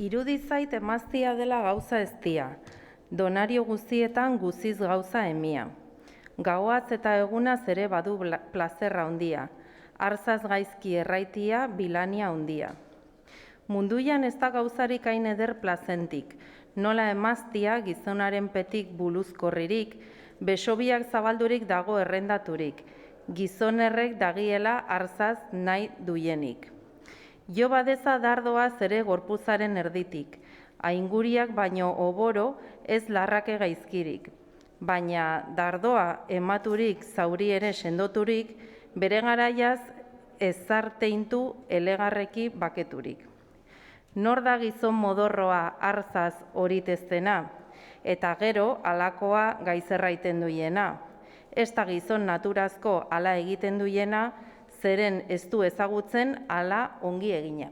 Irudizait emaztia dela gauza eztia, donario guztietan guziz gauza emia. Gauaz eta egunaz ere badu plazerra handia, arzaz gaizki erraitia bilania handia. Munduian ez da gauzarik hain eder plazentik, nola emaztia gizonaren petik buluzkorririk, besobiak zabaldurik dago errendaturik, gizonerrek dagiela arzaz nahi duienik. Jo badeza dardoaz ere gorpuzaren erditik, ainguriak baino oboro ez larrake gaizkirik, baina dardoa ematurik zauri ere sendoturik, bere garaiaz ezarteintu elegarreki baketurik. Nor da gizon modorroa arzaz horiteztena, eta gero alakoa gaizerraiten duiena. Ez da gizon naturazko ala egiten duiena, zeren ez du ezagutzen ala ongi egina.